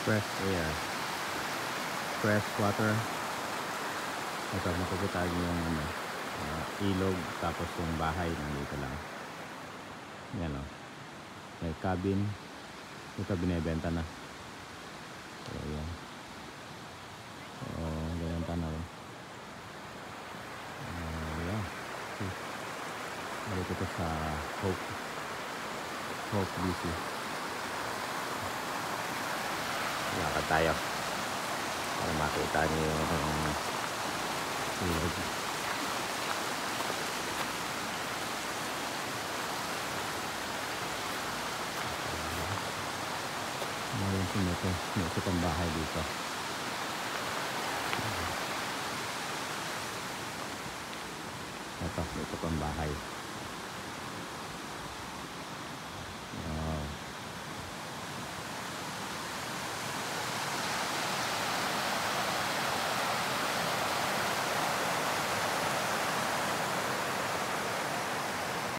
fresh air, fresh water. Ito makikita niyo yung ano, ilog, tapos yung bahay nandito lang. Yan o, may cabin. Ito binebenta na. So yan, so ganyan tanaw. Yan, dito ito sa Hope BC. Lakad tayo para makita niyo yung ilog. Ngayon may ito pang bahay dito. Ito pang bahay.